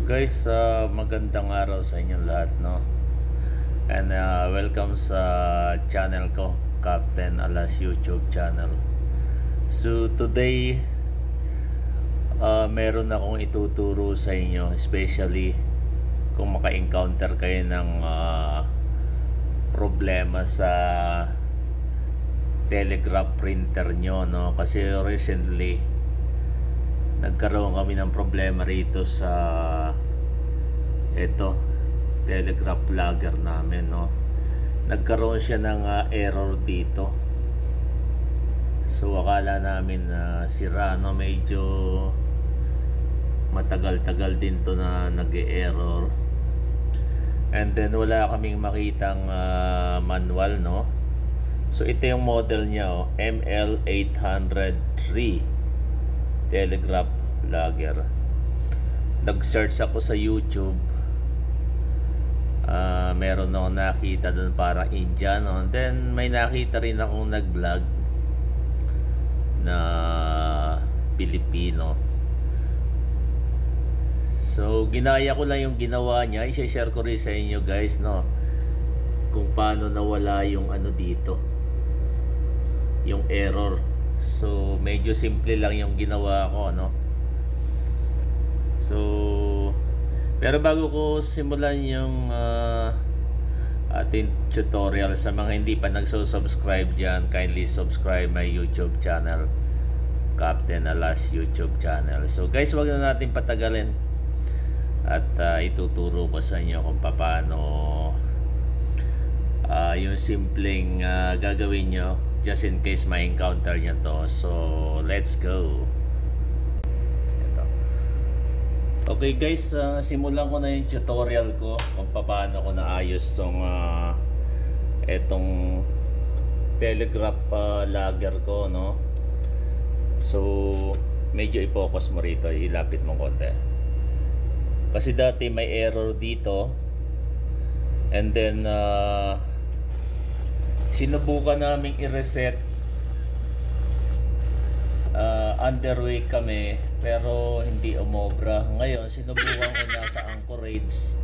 Guys, magandang araw sa inyong lahat, no? And welcome sa channel ko, Captain Alas YouTube channel. So today, meron akong ituturo sa inyo, especially kung maka-encounter kayo ng problema sa telegraph printer nyo, no? Kasi recently nagkaroon kami ng problema rito sa telegraph logger namin, no? Nagkaroon siya ng error dito. So akala namin na sira, no? Medyo matagal-tagal din to na nag-error. And then wala kaming makitang manual, no? So ito yung model niya, ML803 telegraph logger. Nag-search ako sa YouTube, meron akong nakita doon parang Indian, no? And then may nakita rin akong nag-vlog na Pilipino. So ginaya ko lang yung ginawa niya. I-share ko rin sa inyo, guys, no, kung paano nawala yung dito, yung error. So medyo simple lang yung ginawa ko, no? So pero bago ko simulan yung ating tutorial, sa mga hindi pa nagso-subscribe dyan, kindly subscribe my YouTube channel, Captain Alas YouTube channel. So guys, wag na natin patagalin at ituturo ko sa inyo kung paano yung simpleng gagawin nyo just in case may encounter nyo to. So let's go. Ito. Okay guys, simulan ko na yung tutorial ko kung paano ko naayos tong etong telegraph logger ko, no? So medyo i-focus mo rito, ilapit mo konti. Kasi dati may error dito, and then sinubukan naming i-reset. Underway kami pero hindi umobra. Ngayon sinubukan ko na sa anchorage,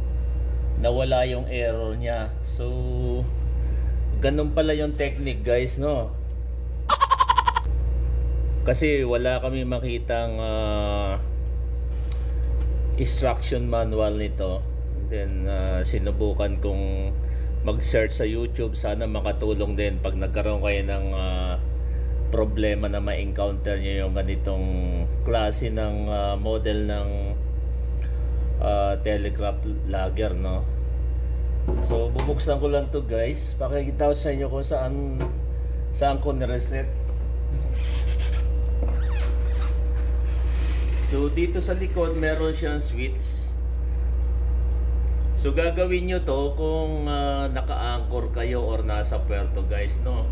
nawala yung error niya. So ganun pala yung technique, guys, no? Kasi wala kami makitang instruction manual nito. And then sinubukan kong mag-search sa YouTube. Sana makatulong din pag nagkaroon kayo ng problema na ma-encounter nyo yung ganitong klase ng model ng telegraph logger, no? So bubuksan ko lang to, guys. Pakikita ko sa inyo kung saan ko ni-reset. So dito sa likod meron siyang switch. So gagawin nyo to kung naka-anchor kayo or nasa puerto, guys, no?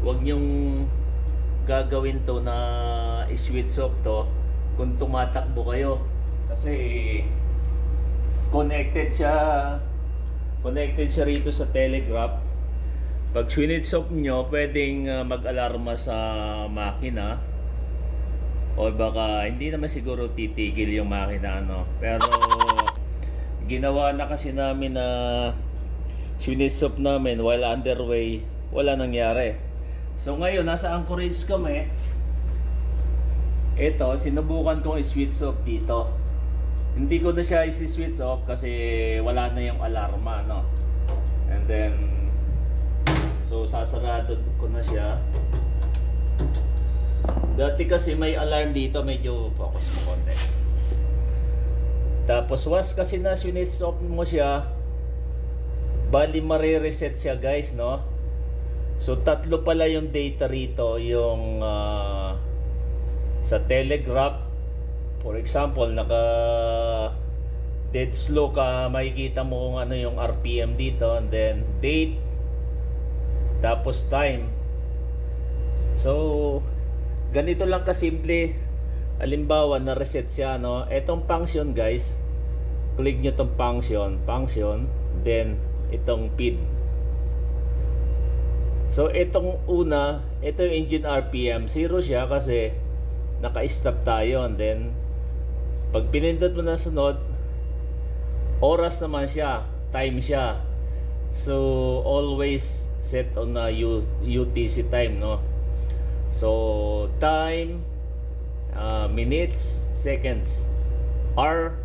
Huwag nyong gagawin to na i-switch off to kung tumatakbo kayo, kasi connected siya rito sa telegraph. Pag switch off nyo, pwedeng mag-alarma sa makina, o baka hindi naman siguro titigil yung makina, no? Pero ginawa na kasi namin na switch off namin while underway, wala nangyari. So ngayon nasa anchorage kami. Ito, sinubukan kong i-switch off dito. Hindi ko na siya i-switch off kasi wala na yung alarma, no? And then so sasarado ko na siya. Dati kasi may alarm dito, medyo focus mo konti. Tapos once kasi na switch off mo siya, bali marireset siya, guys, no? So tatlo pala yung data rito, yung sa telegraph. For example, naka dead slow ka, makikita mo kung ano yung RPM dito, and then date, tapos time. So ganito lang kasimple. Halimbawa na reset siya, no? Etong function, guys, click nyo tong function, then itong feed. So itong una, ito yung engine RPM, 0 siya kasi naka-stop tayo. And then pag pinindot mo na sunod, Oras naman siya, time siya. So always set on a UTC time, no? So time, minutes, seconds. Hour,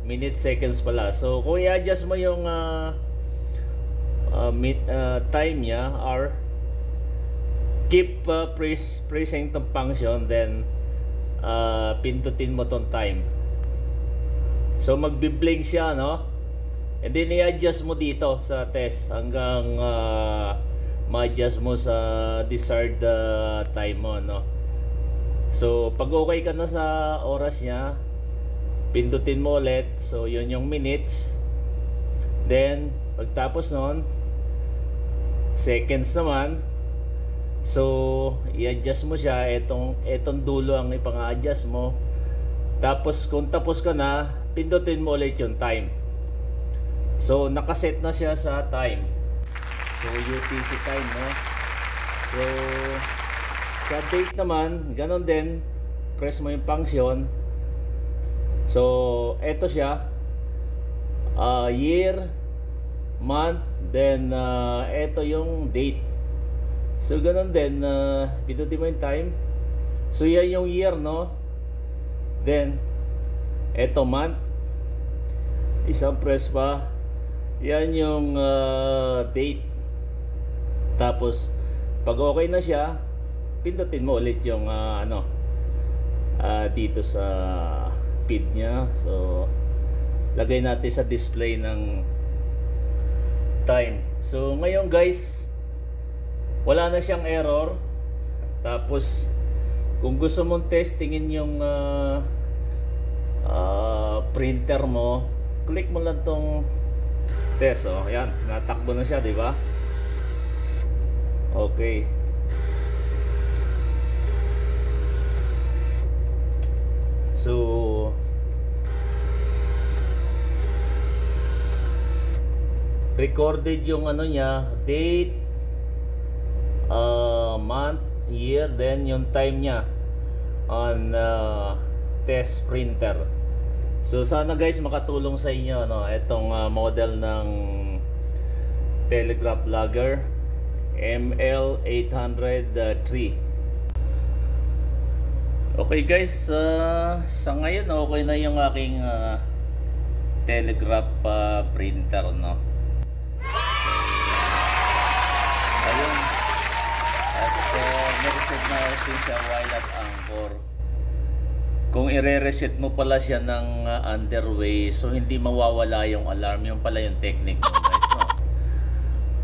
minutes, seconds pala. So kung i-adjust mo yung time niya, hour, keep pressing the function, then pindutin mo tong time. So magbi-blink siya, no? And then i-adjust mo dito sa test hanggang ma-adjust mo sa desired time mo, no? So pag okay ka na sa oras niya, pindutin mo ulit. So yun yung minutes. Then pagtapos nun, seconds naman. So i-adjust mo siya. Etong dulo ang ipang-adjust mo. Tapos kung tapos ka na, pindutin mo ulit yung time. So nakaset na siya sa time. So UTC time, no? So sa date naman, ganon din. Press mo yung function. So eto siya, year, month, then eto yung date. So ganon din, pindutin mo yung time. So yan yung year, no? Then eto month, isang press pa. Yan yung date. Tapos pag okay na siya, pindutin mo ulit yung dito sa feed niya. So lagay natin sa display ng time. So ngayon guys, wala na siyang error. Tapos kung gusto mong testingin yung printer mo, click mo lang tong test. Oh, ayan, natakbo na siya, di ba? Okay. So recorded yung niya, date, month, year, then yung time niya on test printer. So sana guys makatulong sa inyo, no, itong model ng Telegraph Logger ML803. Okay guys, sa ngayon okay na yung aking Telegraph printer, no. Ayun. At na-reset na natin siya while at anchor. Kung i-reset mo pala siya ng underway, so hindi mawawala yung alarm. Yung pala yung technique mo guys, no?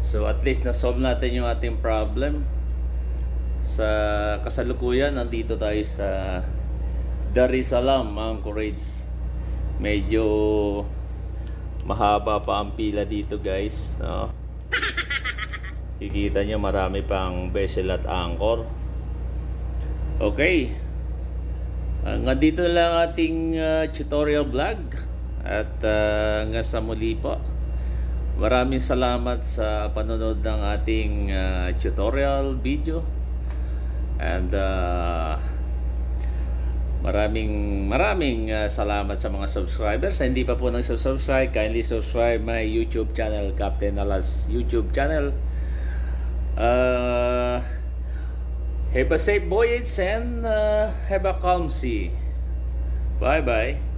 So at least na-solve natin yung ating problem. Sa kasalukuyan, nandito tayo sa Dar es Salaam, Anchorage. Medyo mahaba pa ang pila dito guys, no? Kikita nyo marami pang vessel at anchor. Okay, nandito lang ating tutorial vlog. At hanggang sa muli po, maraming salamat sa panonood ng ating tutorial video. And maraming salamat sa mga subscribers. Sa hindi pa po nag-subscribe, kindly subscribe my YouTube channel, Captain Alas YouTube channel. Have a safe voyage and have a calm sea. Bye bye.